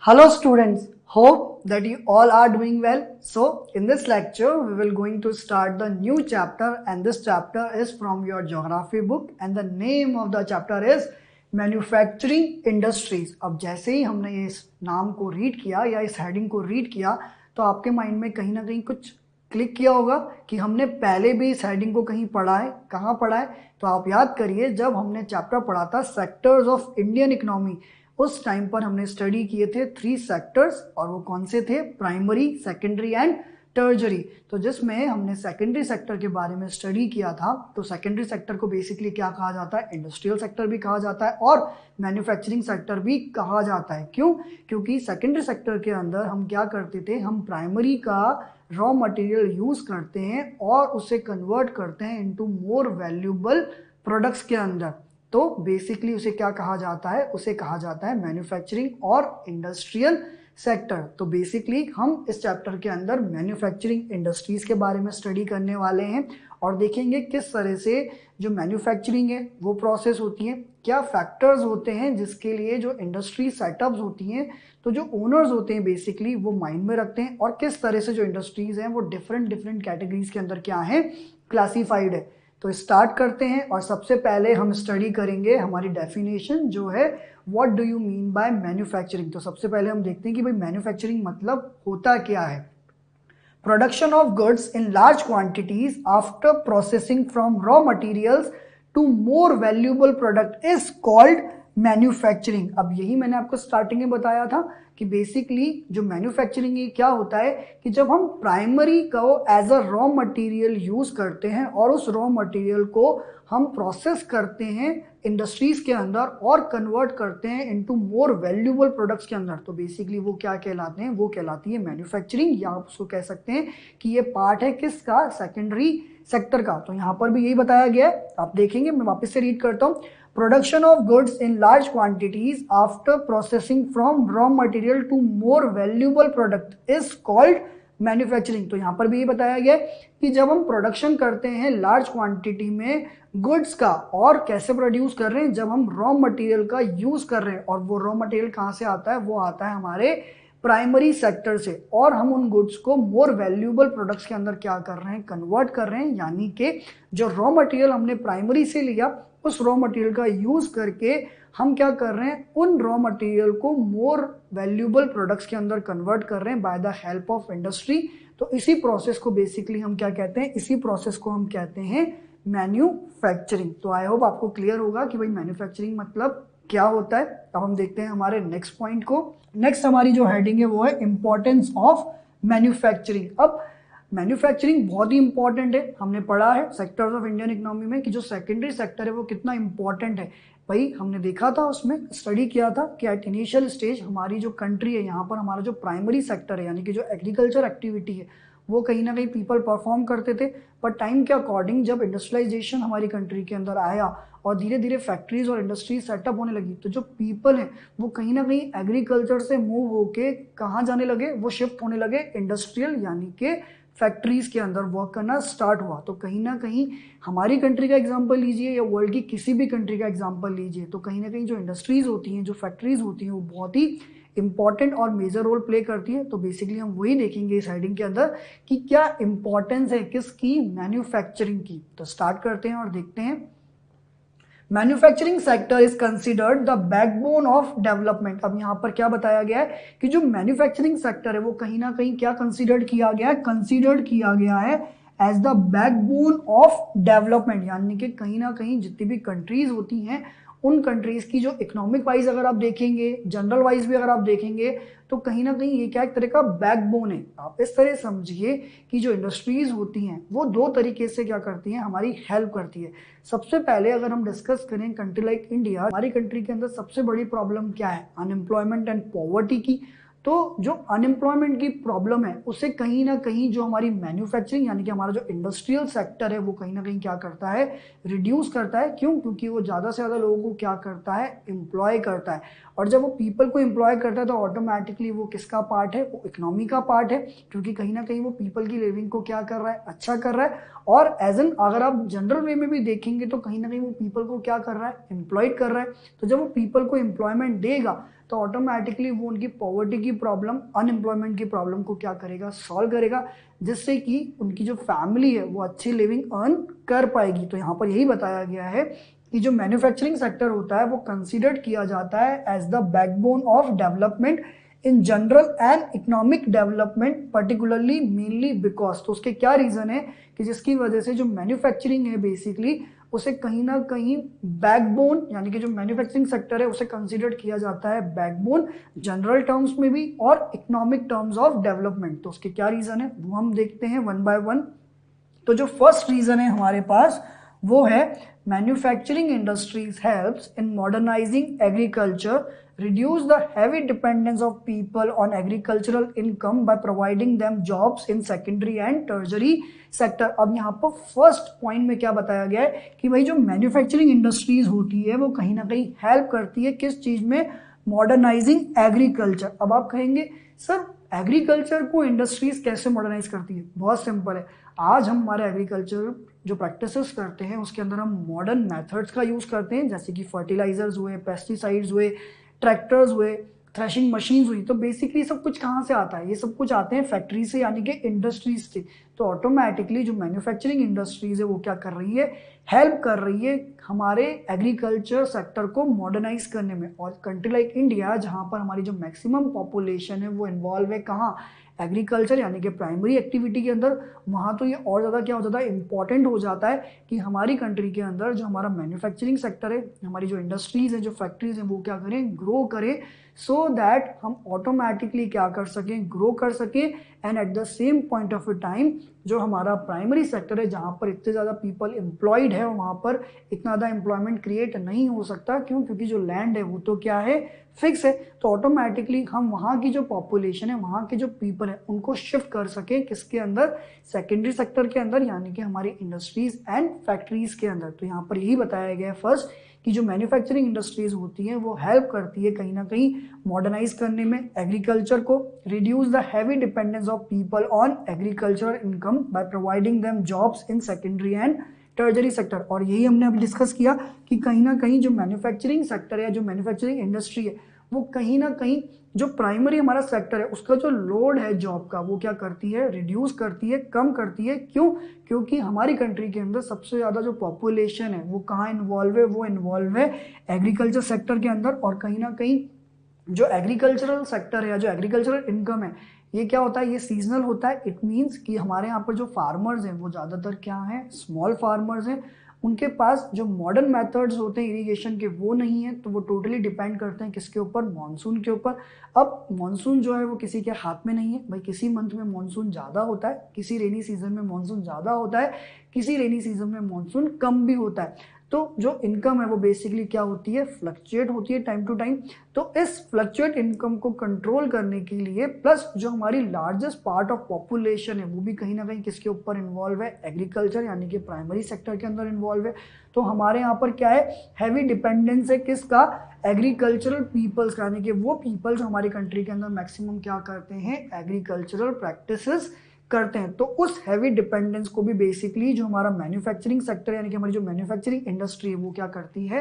Hello students, hope that you all are doing well. So in this lecture we will going to start the new chapter and this chapter is from your geography book and the name of the chapter is manufacturing industries. अब जैसे ही हमने इस नाम को read किया या इस heading को रीड किया तो आपके माइंड में कहीं ना कहीं कुछ क्लिक किया होगा कि हमने पहले भी इस हेडिंग को कहीं पढ़ा है। कहाँ पढ़ा है? तो आप याद करिए, जब हमने चैप्टर पढ़ा था सेक्टर्स ऑफ इंडियन इकोनॉमी, उस टाइम पर हमने स्टडी किए थे 3 सेक्टर्स और वो कौन से थे? Primary, secondary and टर्जरी। तो जिसमें हमने सेकेंडरी सेक्टर के बारे में स्टडी किया था। तो सेकेंडरी सेक्टर को बेसिकली क्या कहा जाता है? इंडस्ट्रियल सेक्टर भी कहा जाता है और मैन्युफैक्चरिंग सेक्टर भी कहा जाता है। क्यों? क्योंकि सेकेंडरी सेक्टर के अंदर हम क्या करते थे, हम प्राइमरी का रॉ मटेरियल यूज करते हैं और उसे कन्वर्ट करते हैं इनटू मोर वैल्यूएबल प्रोडक्ट्स के अंदर। तो बेसिकली उसे क्या कहा जाता है? उसे कहा जाता है मैन्युफैक्चरिंग और इंडस्ट्रियल सेक्टर। तो बेसिकली हम इस चैप्टर के अंदर मैन्युफैक्चरिंग इंडस्ट्रीज के बारे में स्टडी करने वाले हैं और देखेंगे किस तरह से जो मैन्युफैक्चरिंग है वो प्रोसेस होती है, क्या फैक्टर्स होते हैं जिसके लिए जो इंडस्ट्री सेटअप्स होती हैं तो जो ओनर्स होते हैं बेसिकली वो माइंड में रखते हैं और किस तरह से जो इंडस्ट्रीज हैं वो डिफरेंट कैटेगरीज के अंदर क्या है, क्लासीफाइड है। तो स्टार्ट करते हैं और सबसे पहले हम स्टडी करेंगे हमारी डेफिनेशन जो है what do you mean by manufacturing. तो सबसे पहले हम देखते हैं कि भाई मैन्युफैक्चरिंग मतलब होता क्या है। Production of goods in large quantities after processing from raw materials to more valuable product is called manufacturing. अब यही मैंने आपको स्टार्टिंग में बताया था कि बेसिकली जो मैन्युफैक्चरिंग क्या होता है कि जब हम प्राइमरी को as a raw material use करते हैं और उस रॉ मटेरियल को हम प्रोसेस करते हैं इंडस्ट्रीज के अंदर और कन्वर्ट करते हैं इनटू मोर वैल्यूएबल प्रोडक्ट्स के अंदर, तो बेसिकली वो क्या कहलाते हैं? वो कहलाती है मैन्युफैक्चरिंग, या आप उसको कह सकते हैं कि ये पार्ट है किसका? सेकेंडरी सेक्टर का। तो यहाँ पर भी यही बताया गया है, आप देखेंगे, मैं वापस से रीड करता हूँ। Production of goods in large quantities after processing from raw material to more valuable product is called manufacturing. तो यहाँ पर भी ये बताया गया है कि जब हम प्रोडक्शन करते हैं लार्ज क्वांटिटी में गुड्स का, और कैसे प्रोड्यूस कर रहे हैं? जब हम रॉ मटेरियल का यूज कर रहे हैं और वो रॉ मटेरियल कहाँ से आता है? वो आता है हमारे प्राइमरी सेक्टर से, और हम उन गुड्स को मोर वैल्यूएबल प्रोडक्ट्स के अंदर क्या कर रहे हैं? कन्वर्ट कर रहे हैं। यानी कि जो रॉ मटेरियल हमने प्राइमरी से लिया उस रॉ मटेरियल का यूज करके हम क्या कर रहे हैं? उन रॉ मटेरियल को मोर वैल्यूएबल प्रोडक्ट्स के अंदर कन्वर्ट कर रहे हैं by the help of industry. तो इसी प्रोसेस को बेसिकली हम क्या कहते हैं? इसी प्रोसेस को हम कहते हैं मैन्युफैक्चरिंग। तो आई होप आपको क्लियर होगा कि भाई मैन्युफैक्चरिंग मतलब क्या होता है। अब हम देखते हैं हमारे नेक्स्ट पॉइंट को। नेक्स्ट हमारी जो हेडिंग है वो है इंपॉर्टेंस ऑफ मैन्युफैक्चरिंग। अब मैन्युफैक्चरिंग बहुत ही इंपॉर्टेंट है, हमने पढ़ा है सेक्टर्स ऑफ इंडियन इकोनॉमी में कि जो सेकेंडरी सेक्टर है वो कितना इंपॉर्टेंट है। भाई हमने देखा था, उसमें स्टडी किया था कि एट इनिशियल स्टेज हमारी जो कंट्री है, यहाँ पर हमारा जो प्राइमरी सेक्टर है यानी कि जो एग्रीकल्चर एक्टिविटी है वो कहीं ना कहीं पीपल परफॉर्म करते थे। पर टाइम के अकॉर्डिंग जब इंडस्ट्रियलाइजेशन हमारी कंट्री के अंदर आया और धीरे धीरे फैक्ट्रीज और इंडस्ट्रीज सेटअप होने लगी, तो जो पीपल हैं वो कहीं ना कहीं एग्रीकल्चर से मूव होके कहाँ जाने लगे? वो शिफ्ट होने लगे इंडस्ट्रियल यानी कि फैक्ट्रीज के अंदर वर्क करना स्टार्ट हुआ। तो कहीं ना कहीं हमारी कंट्री का एग्जांपल लीजिए या वर्ल्ड की किसी भी कंट्री का एग्जांपल लीजिए, तो कहीं ना कहीं जो इंडस्ट्रीज होती हैं, जो फैक्ट्रीज होती हैं, वो बहुत ही इंपॉर्टेंट और मेजर रोल प्ले करती है। तो बेसिकली हम वही देखेंगे इस हेडिंग के अंदर कि क्या इंपॉर्टेंस है किसकी? मैन्युफैक्चरिंग की। तो स्टार्ट करते हैं और देखते हैं। Manufacturing sector is considered the backbone of development. अब यहाँ पर क्या बताया गया है कि जो मैन्युफैक्चरिंग सेक्टर है वो कहीं ना कहीं क्या कंसिडर्ड किया गया है? कंसिडर्ड किया गया है as the backbone of development. यानी कि कहीं ना कहीं जितनी भी कंट्रीज होती हैं उन कंट्रीज की जो इकोनॉमिक वाइज अगर आप देखेंगे, जनरल वाइज भी अगर आप देखेंगे, तो कहीं ना कहीं ये क्या एक तरह का बैकबोन है। आप इस तरह समझिए कि जो इंडस्ट्रीज होती हैं वो 2 तरीके से क्या करती हैं? हमारी हेल्प करती है। सबसे पहले अगर हम डिस्कस करें कंट्री लाइक इंडिया, हमारी कंट्री के अंदर सबसे बड़ी प्रॉब्लम क्या है? अनएम्प्लॉयमेंट एंड पॉवर्टी की। तो जो अनएम्प्लॉयमेंट की प्रॉब्लम है उसे कहीं ना कहीं जो हमारी मैन्युफैक्चरिंग यानी कि हमारा जो इंडस्ट्रियल सेक्टर है वो कहीं ना कहीं क्या करता है? रिड्यूस करता है। क्यों? क्योंकि वो ज़्यादा से ज़्यादा लोगों को क्या करता है? एम्प्लॉय करता है। और जब वो पीपल को एम्प्लॉय करता है तो ऑटोमेटिकली वो किसका पार्ट है? वो इकोनॉमी का पार्ट है, क्योंकि कहीं ना कहीं वो पीपल की लिविंग को क्या कर रहा है? अच्छा कर रहा है। और एज एन अगर आप जनरल वे में भी देखेंगे तो कहीं ना कहीं वो पीपल को क्या कर रहा है? एम्प्लॉयड कर रहा है। तो जब वो पीपल को एम्प्लॉयमेंट देगा तो ऑटोमेटिकली वो उनकी पॉवर्टी की प्रॉब्लम, अनएम्प्लॉयमेंट की प्रॉब्लम को क्या करेगा, सॉल्व करेगा, जिससे कि उनकी जो फैमिली है वो अच्छी लिविंग अर्न कर पाएगी। तो यहाँ पर यही बताया गया है कि जो मैन्युफैक्चरिंग सेक्टर होता है वो कंसिडर्ड किया जाता है as the backbone of development in general and economic development particularly mainly because. तो उसके क्या रीजन है कि जिसकी वजह से जो मैन्युफैक्चरिंग है बेसिकली उसे कहीं ना कहीं बैकबोन, यानी कि जो मैन्युफैक्चरिंग सेक्टर है उसे कंसिडर किया जाता है बैकबोन जनरल टर्म्स में भी और इकोनॉमिक टर्म्स ऑफ डेवलपमेंट। तो उसके क्या रीजन है वो हम देखते हैं वन बाय वन। तो जो फर्स्ट रीजन है हमारे पास वो है manufacturing industries helps in modernising agriculture, reduce the heavy dependence of people on agricultural income by providing them jobs in secondary and tertiary sector। अब यहाँ पर फर्स्ट पॉइंट में क्या बताया गया है कि भाई जो मैन्युफैक्चरिंग इंडस्ट्रीज होती है वो कहीं ना कहीं हेल्प करती है किस चीज में, मॉडर्नाइजिंग एग्रीकल्चर। अब आप कहेंगे सर एग्रीकल्चर को इंडस्ट्रीज कैसे मॉडर्नाइज करती है? बहुत सिंपल है, आज हम हमारे एग्रीकल्चर जो प्रैक्टिसेस करते हैं उसके अंदर हम मॉडर्न मेथड्स का यूज करते हैं, जैसे कि फर्टिलाइजर्स हुए, पेस्टिसाइड्स हुए, ट्रैक्टर्स हुए, थ्रेशिंग मशीन्स हुई। तो बेसिकली सब कुछ कहाँ से आता है? ये सब कुछ आते हैं फैक्ट्री से, यानी कि इंडस्ट्रीज से। तो ऑटोमेटिकली जो मैन्युफैक्चरिंग इंडस्ट्रीज है वो क्या कर रही है, हेल्प कर रही है हमारे एग्रीकल्चर सेक्टर को मॉडर्नाइज करने में। और कंट्री लाइक इंडिया जहाँ पर हमारी जो मैक्सिमम पॉपुलेशन है वो इन्वॉल्व है कहाँ, एग्रीकल्चर यानी कि प्राइमरी एक्टिविटी के अंदर, वहाँ तो ये और ज़्यादा क्या हो जाता है, इंपॉर्टेंट हो जाता है कि हमारी कंट्री के अंदर जो हमारा मैन्युफैक्चरिंग सेक्टर है, हमारी जो इंडस्ट्रीज है, जो फैक्ट्रीज हैं वो क्या करें, ग्रो करें, सो दैट हम ऑटोमेटिकली क्या कर सकें, ग्रो कर सकें। And at the same point of time जो हमारा प्राइमरी सेक्टर है जहाँ पर इतने ज़्यादा पीपल एम्प्लॉयड है वहाँ पर इतना ज़्यादा एम्प्लॉयमेंट क्रिएट नहीं हो सकता। क्यों? क्योंकि जो लैंड है वो तो क्या है, फिक्स है। तो ऑटोमेटिकली हम वहाँ की जो पॉपुलेशन है, वहाँ के जो पीपल है उनको शिफ्ट कर सकें किसके अंदर, सेकेंडरी सेक्टर के अंदर, यानी कि हमारी इंडस्ट्रीज एंड फैक्ट्रीज के अंदर। तो यहाँ पर यही बताया गया है फर्स्ट कि जो मैन्युफैक्चरिंग इंडस्ट्रीज होती हैं वो हेल्प करती है कहीं ना कहीं मॉडर्नाइज करने में एग्रीकल्चर को, reduce the heavy dependence of people on agriculture income by providing them jobs in secondary and टर्जरी sector. और यही हमने अभी डिस्कस किया कि कहीं ना कहीं जो मैन्युफैक्चरिंग सेक्टर है, जो मैन्युफैक्चरिंग इंडस्ट्री है, वो कहीं ना कहीं जो प्राइमरी हमारा सेक्टर है उसका जो लोड है जॉब का वो क्या करती है, रिड्यूस करती है, कम करती है। क्यों? क्योंकि हमारी कंट्री के अंदर सबसे ज़्यादा जो पॉपुलेशन है वो कहाँ इन्वॉल्व है, वो इन्वॉल्व है एग्रीकल्चर सेक्टर के अंदर। और कहीं ना कहीं जो एग्रीकल्चरल सेक्टर है या जो एग्रीकल्चरल इनकम है ये क्या होता है, ये सीजनल होता है। इट मीन्स कि हमारे यहाँ पर जो फार्मर्स हैं वो ज़्यादातर क्या हैं, स्मॉल फार्मर्स हैं। उनके पास जो मॉडर्न मेथड्स होते हैं इरिगेशन के वो नहीं है, तो वो टोटली डिपेंड करते हैं किसके ऊपर, मानसून के ऊपर। अब मानसून जो है वो किसी के हाथ में नहीं है भाई, किसी मंथ में मानसून ज़्यादा होता है, किसी रेनी सीजन में मानसून ज़्यादा होता है, किसी रेनी सीजन में मानसून कम भी होता है। तो जो इनकम है वो बेसिकली क्या होती है, फ्लक्चुएट होती है टाइम टू टाइम। तो इस फ्लक्चुएट इनकम को कंट्रोल करने के लिए प्लस जो हमारी लार्जेस्ट पार्ट ऑफ पॉपुलेशन है वो भी कहीं ना कहीं किसके ऊपर इन्वॉल्व है, एग्रीकल्चर यानी कि प्राइमरी सेक्टर के अंदर इन्वॉल्व है। तो हमारे यहाँ पर क्या है, हैवी डिपेंडेंस है किसका, एग्रीकल्चरल पीपल्स का, यानी कि वो पीपल जो हमारी कंट्री के अंदर मैक्सिमम क्या करते हैं, एग्रीकल्चरल प्रैक्टिसेस करते हैं। तो उस हैवी डिपेंडेंस को भी बेसिकली जो हमारा मैन्युफैक्चरिंग सेक्टर यानी कि हमारी जो मैन्युफैक्चरिंग इंडस्ट्री है वो क्या करती है,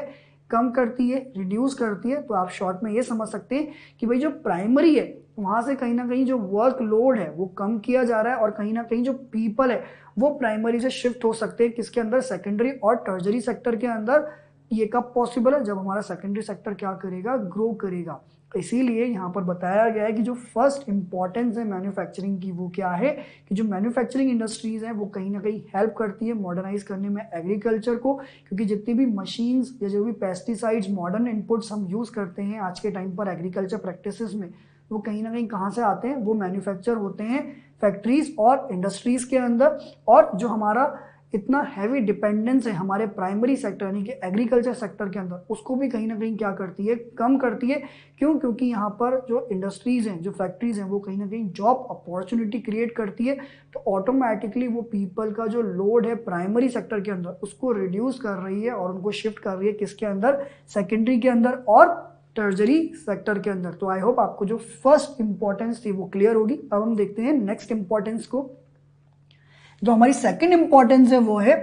कम करती है, रिड्यूस करती है। तो आप शॉर्ट में ये समझ सकते हैं कि भाई जो प्राइमरी है वहाँ से कहीं ना कहीं जो वर्क लोड है वो कम किया जा रहा है और कहीं ना कहीं जो पीपल है वो प्राइमरी से शिफ्ट हो सकते हैं किसके अंदर, सेकेंडरी और टर्जरी सेक्टर के अंदर। ये कब पॉसिबल है, जब हमारा सेकेंडरी सेक्टर क्या करेगा, ग्रो करेगा। इसीलिए यहाँ पर बताया गया है कि जो फर्स्ट इंपॉर्टेंस है मैन्युफैक्चरिंग की वो क्या है कि जो मैन्युफैक्चरिंग इंडस्ट्रीज हैं वो कहीं ना कहीं हेल्प करती है मॉडर्नाइज करने में एग्रीकल्चर को। क्योंकि जितनी भी मशीन्स या जो भी पेस्टिसाइड्स, मॉडर्न इनपुट्स हम यूज़ करते हैं आज के टाइम पर एग्रीकल्चर प्रैक्टिसेस में, वो कहीं ना कहीं कहाँ से आते हैं, वो मैन्युफैक्चर होते हैं फैक्ट्रीज और इंडस्ट्रीज के अंदर। और जो हमारा इतना हैवी डिपेंडेंस है हमारे प्राइमरी सेक्टर यानी कि एग्रीकल्चर सेक्टर के अंदर, उसको भी कहीं ना कहीं क्या करती है, कम करती है। क्यों? क्योंकि यहाँ पर जो इंडस्ट्रीज हैं, जो फैक्ट्रीज हैं, वो कहीं ना कहीं जॉब अपॉर्चुनिटी क्रिएट करती है। तो ऑटोमेटिकली वो पीपल का जो लोड है प्राइमरी सेक्टर के अंदर उसको रिड्यूस कर रही है और उनको शिफ्ट कर रही है किसके अंदर, सेकेंडरी के अंदर और टर्जरी सेक्टर के अंदर। तो आई होप आपको जो फर्स्ट इंपॉर्टेंस थी वो क्लियर होगी। अब हम देखते हैं नेक्स्ट इंपॉर्टेंस को। जो हमारी सेकंड इंपॉर्टेंस है वो है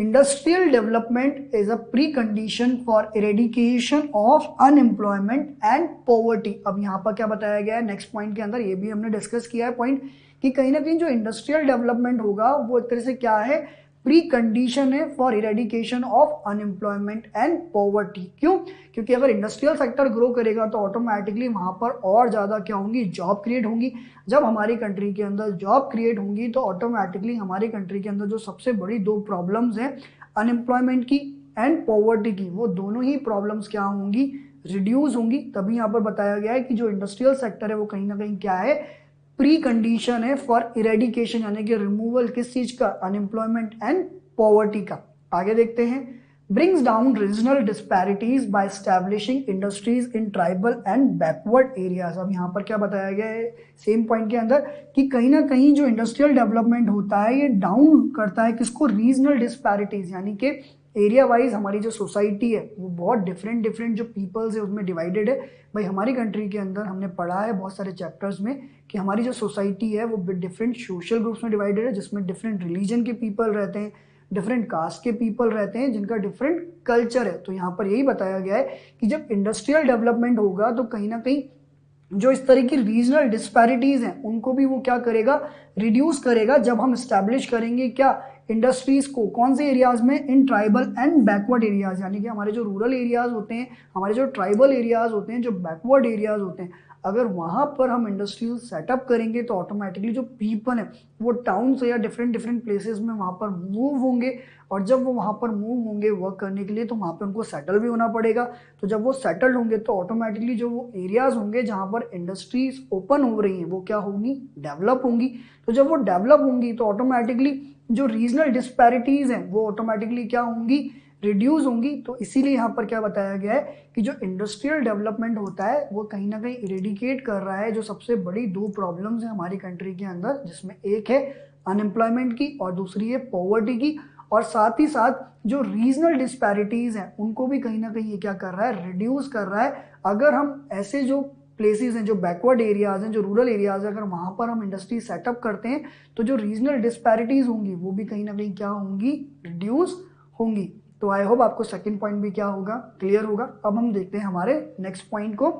industrial development is a pre condition for eradication of unemployment and poverty. अब यहाँ पर क्या बताया गया है नेक्स्ट पॉइंट के अंदर, ये भी हमने डिस्कस किया है पॉइंट कि कहीं ना कहीं जो इंडस्ट्रियल डेवलपमेंट होगा वो एक तरह से क्या है, प्री कंडीशन है for eradication of unemployment and poverty. क्यों? क्योंकि अगर इंडस्ट्रियल सेक्टर ग्रो करेगा तो ऑटोमेटिकली वहां पर और ज्यादा क्या होंगी, जॉब क्रिएट होंगी। जब हमारी कंट्री के अंदर जॉब क्रिएट होंगी तो ऑटोमेटिकली हमारी कंट्री के अंदर जो सबसे बड़ी दो प्रॉब्लम्स हैं, अनएम्प्लॉयमेंट की एंड पॉवर्टी की, वो दोनों ही प्रॉब्लम्स क्या होंगी, रिड्यूस होंगी। तभी यहाँ पर बताया गया है कि जो इंडस्ट्रियल सेक्टर है वो कहीं ना कहीं क्या है, प्री कंडीशन है फॉर इरेडिकेशन, यानी कि रिमूवल किस चीज का, अनएम्प्लॉयमेंट एंड पॉवर्टी का। आगे देखते हैं, brings down regional disparities by establishing industries in tribal and backward areas. अब यहाँ पर क्या बताया गया है सेम पॉइंट के अंदर कि कहीं ना कहीं जो इंडस्ट्रियल डेवलपमेंट होता है ये डाउन करता है किसको, रीजनल डिस्पैरिटीज, यानी कि एरिया वाइज हमारी जो सोसाइटी है वो बहुत डिफरेंट डिफरेंट जो पीपल्स है उसमें डिवाइडेड है। भाई हमारी कंट्री के अंदर हमने पढ़ा है बहुत सारे चैप्टर्स में कि हमारी जो सोसाइटी है वो डिफरेंट सोशल ग्रुप्स में डिवाइडेड है, जिसमें डिफरेंट रिलीजन के पीपल रहते हैं, डिफरेंट कास्ट के पीपल रहते हैं, जिनका डिफरेंट कल्चर है। तो यहाँ पर यही बताया गया है कि जब इंडस्ट्रियल डेवलपमेंट होगा तो कहीं ना कहीं जो इस तरह की रीजनल डिस्पैरिटीज हैं उनको भी वो क्या करेगा, रिड्यूस करेगा। जब हम स्टैब्लिश करेंगे क्या, इंडस्ट्रीज को, कौन से एरियाज में, इन ट्राइबल एंड बैकवर्ड एरियाज, यानी कि हमारे जो रूरल एरियाज होते हैं, हमारे जो ट्राइबल एरियाज होते हैं, जो बैकवर्ड एरियाज होते हैं, अगर वहां पर हम इंडस्ट्रियल सेटअप करेंगे तो ऑटोमेटिकली जो पीपल है वो टाउन से या डिफरेंट डिफरेंट प्लेसेस में वहां पर मूव होंगे, और जब वो वहां पर मूव होंगे वर्क करने के लिए तो वहां पर उनको सेटल भी होना पड़ेगा। तो जब वो सेटल्ड होंगे तो ऑटोमेटिकली जो वो एरियाज होंगे जहां पर इंडस्ट्रीज ओपन हो रही हैं वो क्या होंगी, डेवलप होंगी। तो जब वो डेवलप होंगी तो ऑटोमेटिकली जो रीजनल डिस्पैरिटीज हैं वो ऑटोमेटिकली क्या होंगी, रिड्यूस होंगी। तो इसीलिए यहाँ पर क्या बताया गया है कि जो इंडस्ट्रियल डेवलपमेंट होता है वो कहीं ना कहीं इरेडिकेट कर रहा है जो सबसे बड़ी दो प्रॉब्लम्स हैं हमारी कंट्री के अंदर, जिसमें एक है अनएम्प्लॉयमेंट की और दूसरी है पॉवर्टी की। और साथ ही साथ जो रीजनल डिस्पैरिटीज हैं उनको भी कहीं ना कहीं ये क्या कर रहा है, रिड्यूस कर रहा है। अगर हम ऐसे जो प्लेसेस हैं, जो बैकवर्ड एरियाज हैं, जो रूरल एरियाज हैं, अगर वहां पर हम इंडस्ट्री सेटअप करते हैं तो जो रीजनल डिस्पैरिटीज होंगी वो भी कहीं ना कहीं क्या होंगी, रिड्यूस होंगी। तो आई होप आपको सेकंड पॉइंट भी क्या होगा, क्लियर होगा। अब हम देखते हैं हमारे नेक्स्ट पॉइंट को,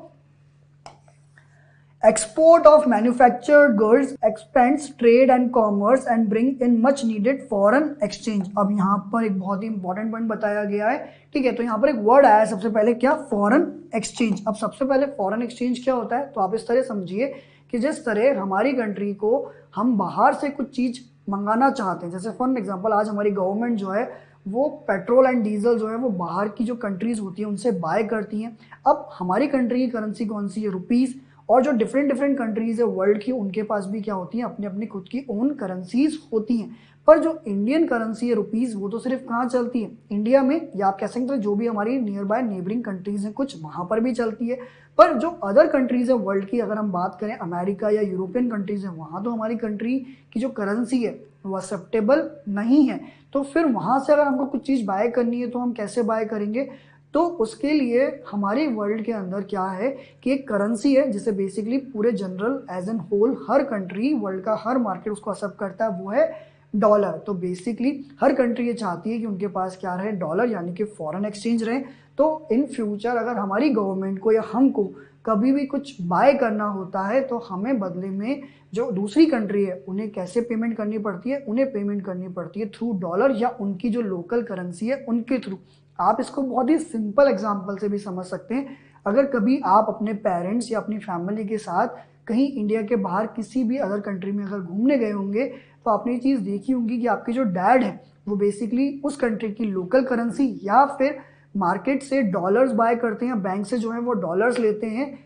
export of manufactured goods expends trade and commerce and bring in much needed foreign exchange. अब यहाँ पर एक बहुत ही इंपॉर्टेंट पॉइंट बताया गया है, ठीक है। तो यहाँ पर एक वर्ड आया है सबसे पहले, क्या, फॉरेन एक्सचेंज। अब सबसे पहले फॉरेन एक्सचेंज क्या होता है, तो आप इस तरह समझिए कि जिस तरह हमारी कंट्री को हम बाहर से कुछ चीज मंगाना चाहते हैं, जैसे फॉर एग्जाम्पल आज हमारी गवर्नमेंट जो है वो पेट्रोल एंड डीजल जो है वो बाहर की जो कंट्रीज होती है उनसे बाय करती हैं। अब हमारी कंट्री की करेंसी कौन सी है, रुपीज, और जो डिफरेंट डिफरेंट कंट्रीज है वर्ल्ड की उनके पास भी क्या होती है, अपनी अपनी खुद की ओन करेंसीज होती हैं। पर जो इंडियन करेंसी है रुपीज, वो तो सिर्फ कहाँ चलती है, इंडिया में, या आप कह सकते हैं जो भी हमारी नियर बाय नेबरिंग कंट्रीज हैं कुछ वहां पर भी चलती है। पर जो अदर कंट्रीज है वर्ल्ड की, अगर हम बात करें अमेरिका या यूरोपियन कंट्रीज है, वहां तो हमारी कंट्री की जो करेंसी है वो एक्सेप्टेबल नहीं है। तो फिर वहां से अगर हमको कुछ चीज बाय करनी है तो हम कैसे बाय करेंगे, तो उसके लिए हमारे वर्ल्ड के अंदर क्या है कि एक करेंसी है जिसे बेसिकली पूरे जनरल एज एन होल हर कंट्री, वर्ल्ड का हर मार्केट उसको एक्सेप्ट करता है, वो है डॉलर। तो बेसिकली हर कंट्री ये चाहती है कि उनके पास क्या रहे, डॉलर, यानी कि फॉरेन एक्सचेंज रहे। तो इन फ्यूचर अगर हमारी गवर्नमेंट को या हमको कभी भी कुछ बाय करना होता है तो हमें बदले में जो दूसरी कंट्री है उन्हें कैसे पेमेंट करनी पड़ती है, उन्हें पेमेंट करनी पड़ती है थ्रू डॉलर या उनकी जो लोकल करेंसी है उनके थ्रू। आप इसको बहुत ही सिंपल एग्जांपल से भी समझ सकते हैं। अगर कभी आप अपने पेरेंट्स या अपनी फैमिली के साथ कहीं इंडिया के बाहर किसी भी अदर कंट्री में अगर घूमने गए होंगे तो आपने ये चीज़ देखी होंगी कि आपके जो डैड है वो बेसिकली उस कंट्री की लोकल करेंसी या फिर मार्केट से डॉलर्स बाय करते हैं, बैंक से जो है वो डॉलर्स लेते हैं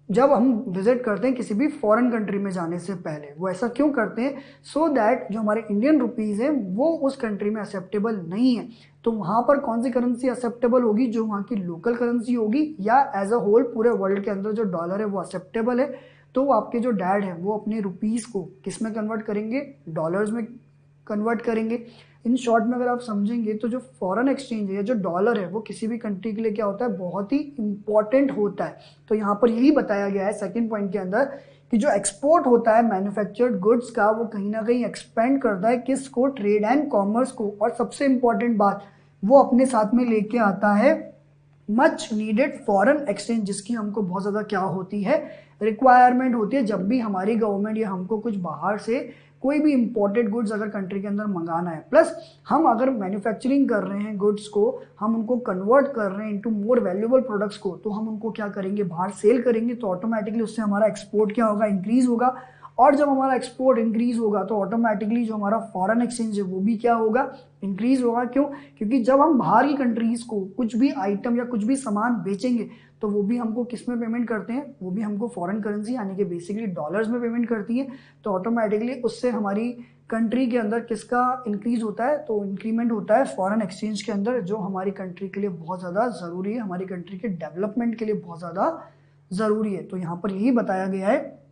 जब हम विजिट करते हैं किसी भी फॉरेन कंट्री में जाने से पहले। वो ऐसा क्यों करते हैं, सो दैट जो हमारे इंडियन रुपीज़ है वो उस कंट्री में एक्सेप्टेबल नहीं है। तो वहाँ पर कौन सी करेंसी एक्सेप्टेबल होगी, जो वहाँ की लोकल करेंसी होगी, या एज अ होल पूरे वर्ल्ड के अंदर जो डॉलर है वो एक्सेप्टेबल है। तो आपके जो डैड है वो अपने रुपीज़ को किस में कन्वर्ट करेंगे, डॉलर्स में कन्वर्ट करेंगे। इन शॉर्ट में अगर आप समझेंगे तो जो फॉरेन एक्सचेंज है, जो डॉलर है, वो किसी भी कंट्री के लिए क्या होता है, बहुत ही इंपॉर्टेंट होता है। तो यहाँ पर यही बताया गया है सेकंड पॉइंट के अंदर कि जो एक्सपोर्ट होता है मैन्युफैक्चर्ड गुड्स का वो कहीं ना कहीं एक्सपेंड करता है किसको, ट्रेड एंड कॉमर्स को। और सबसे इंपॉर्टेंट बात, वो अपने साथ में लेके आता है मच नीडेड फॉरेन एक्सचेंज, जिसकी हमको बहुत ज़्यादा क्या होती है, रिक्वायरमेंट होती है। जब भी हमारी गवर्नमेंट या हमको कुछ बाहर से कोई भी इंपोर्टेड गुड्स अगर कंट्री के अंदर मंगाना है, प्लस हम अगर मैन्युफैक्चरिंग कर रहे हैं गुड्स को, हम उनको कन्वर्ट कर रहे हैं इनटू मोर वैल्यूएबल प्रोडक्ट्स को, तो हम उनको क्या करेंगे, बाहर सेल करेंगे, तो ऑटोमेटिकली उससे हमारा एक्सपोर्ट क्या होगा, इंक्रीज होगा। और जब हमारा एक्सपोर्ट इंक्रीज होगा तो ऑटोमेटिकली जो हमारा फॉरेन एक्सचेंज है वो भी क्या होगा, इंक्रीज होगा। क्यों? क्योंकि जब हम बाहर की कंट्रीज को कुछ भी आइटम या कुछ भी सामान बेचेंगे तो वो भी हमको किस में पेमेंट करते हैं, वो भी हमको फॉरेन करेंसी यानी कि बेसिकली डॉलर्स में पेमेंट करती है। तो ऑटोमेटिकली उससे हमारी कंट्री के अंदर किसका इंक्रीज होता है, तो इंक्रीमेंट होता है फॉरेन एक्सचेंज के अंदर, जो हमारी कंट्री के लिए बहुत ज़्यादा ज़रूरी है, हमारी कंट्री के डेवलपमेंट के लिए बहुत ज़्यादा ज़रूरी है। तो यहाँ पर यही बताया गया है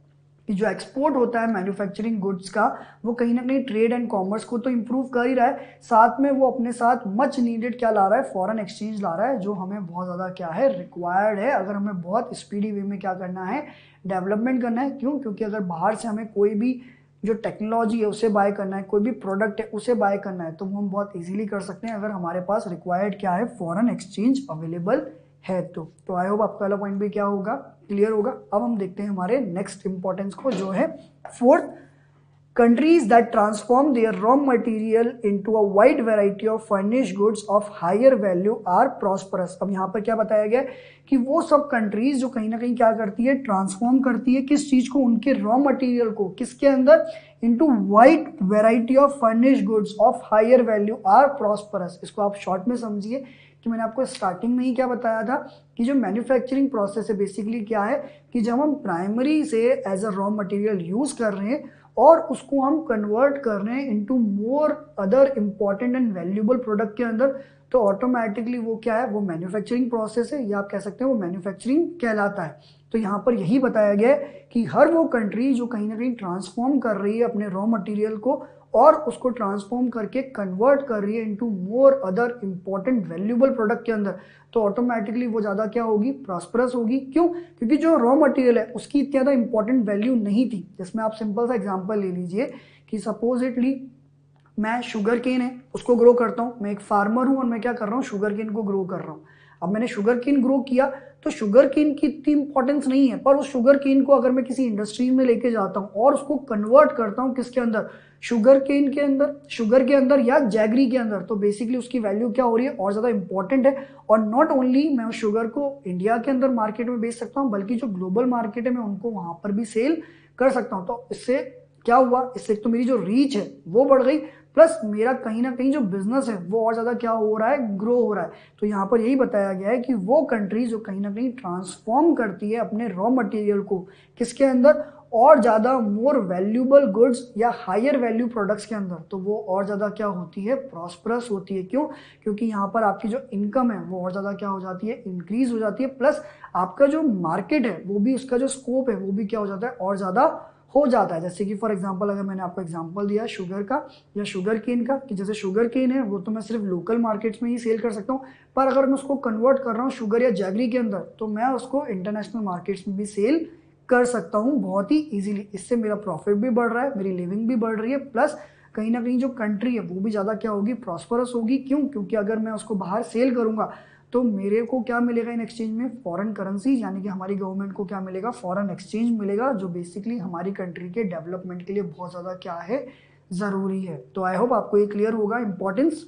कि जो एक्सपोर्ट होता है मैन्युफैक्चरिंग गुड्स का, वो कहीं ना कहीं ट्रेड एंड कॉमर्स को तो इंप्रूव कर ही रहा है, साथ में वो अपने साथ मच नीडेड क्या ला रहा है, फॉरेन एक्सचेंज ला रहा है, जो हमें बहुत ज़्यादा क्या है, रिक्वायर्ड है अगर हमें बहुत स्पीडी वे में क्या करना है, डेवलपमेंट करना है। क्यों? क्योंकि अगर बाहर से हमें कोई भी जो टेक्नोलॉजी है उसे बाय करना है, कोई भी प्रोडक्ट है उसे बाय करना है, तो वो हम बहुत इजीली कर सकते हैं अगर हमारे पास रिक्वायर्ड क्या है, फॉरेन एक्सचेंज अवेलेबल है। तो आई होप आपका वाला पॉइंट भी क्या होगा, क्लियर होगा। अब हम देखते हैं हमारे नेक्स्ट इंपॉर्टेंस को, जो है fourth, countries that transform their raw material into a wide variety of furnished goods of higher value are prosperous। अब यहाँ पर क्या बताया गया कि वो सब कंट्रीज जो कहीं ना कहीं क्या करती है, ट्रांसफॉर्म करती है किस चीज को, उनके रॉ मटेरियल को, किसके अंदर, into wide variety of furnished goods of higher value are prosperous. इसको आप शॉर्ट में समझिए कि मैंने आपको स्टार्टिंग में ही क्या बताया था कि जो मैन्युफैक्चरिंग प्रोसेस है बेसिकली क्या है कि जब हम प्राइमरी से as a raw material use कर रहे हैं और उसको हम कन्वर्ट कर रहे हैं into more other important and valuable product के अंदर, तो ऑटोमेटिकली वो क्या है, वो मैन्युफैक्चरिंग प्रोसेस है, या आप कह सकते हैं वो मैन्युफैक्चरिंग कहलाता है। तो यहाँ पर यही बताया गया है कि हर वो कंट्री जो कहीं ना कहीं ट्रांसफॉर्म कर रही है अपने रॉ मटेरियल को और उसको ट्रांसफॉर्म करके कन्वर्ट कर रही है into more other important valuable product के अंदर, तो ऑटोमेटिकली वो ज़्यादा क्या होगी, प्रॉस्परस होगी। क्यों? क्योंकि जो रॉ मटेरियल है उसकी इतनी ज़्यादा इंपॉर्टेंट वैल्यू नहीं थी। जिसमें आप सिंपल सा एग्जांपल ले लीजिए कि सपोजिटली मैं शुगर केन है उसको ग्रो करता हूँ, मैं एक फार्मर हूँ और मैं क्या कर रहा हूँ, शुगर केन को ग्रो कर रहा हूँ। अब मैंने शुगर केन ग्रो किया तो शुगर केन की इतनी इंपॉर्टेंस नहीं है, पर उस शुगर केन को अगर मैं किसी इंडस्ट्री में लेके जाता हूँ और उसको कन्वर्ट करता हूँ किसके अंदर, शुगर केन के अंदर, शुगर के अंदर या जैगरी के अंदर, तो बेसिकली उसकी वैल्यू क्या हो रही है, और ज़्यादा इंपॉर्टेंट है। और नॉट ओनली मैं उस शुगर को इंडिया के अंदर मार्केट में बेच सकता हूँ, बल्कि जो ग्लोबल मार्केट है मैं उनको वहाँ पर भी सेल कर सकता हूँ। तो इससे क्या हुआ, इससे तो मेरी जो रीच है वो बढ़ गई, प्लस मेरा कहीं ना कहीं जो बिजनेस है वो और ज़्यादा क्या हो रहा है, ग्रो हो रहा है। तो यहाँ पर यही बताया गया है कि वो कंट्री जो कहीं ना कहीं ट्रांसफॉर्म करती है अपने रॉ मटेरियल को किसके अंदर, और ज़्यादा मोर वैल्यूएबल गुड्स या हायर वैल्यू प्रोडक्ट्स के अंदर, तो वो और ज़्यादा क्या होती है, प्रॉस्परस होती है। क्यों? क्योंकि यहाँ पर आपकी जो इनकम है वो और ज़्यादा क्या हो जाती है, इंक्रीज हो जाती है, प्लस आपका जो मार्केट है वो भी, उसका जो स्कोप है वो भी क्या हो जाता है, और ज़्यादा हो जाता है। जैसे कि फॉर एग्जांपल अगर मैंने आपको एग्जांपल दिया शुगर का या शुगर केन का, कि जैसे शुगर केन है वो तो मैं सिर्फ लोकल मार्केट्स में ही सेल कर सकता हूँ, पर अगर मैं उसको कन्वर्ट कर रहा हूँ शुगर या जैगरी के अंदर, तो मैं उसको इंटरनेशनल मार्केट्स में भी सेल कर सकता हूँ बहुत ही ईजिली। इससे मेरा प्रॉफिट भी बढ़ रहा है, मेरी लिविंग भी बढ़ रही है, प्लस कहीं ना कहीं जो कंट्री है वो भी ज़्यादा क्या होगी, प्रॉस्परस होगी। क्यों? क्योंकि अगर मैं उसको बाहर सेल करूँगा तो मेरे को क्या मिलेगा इन एक्सचेंज में, फॉरेन करेंसी, यानी कि हमारी गवर्नमेंट को क्या मिलेगा, फॉरेन एक्सचेंज मिलेगा, जो बेसिकली हमारी कंट्री के डेवलपमेंट के लिए बहुत ज़्यादा क्या है, ज़रूरी है। तो आई होप आपको ये क्लियर होगा इंपॉर्टेंस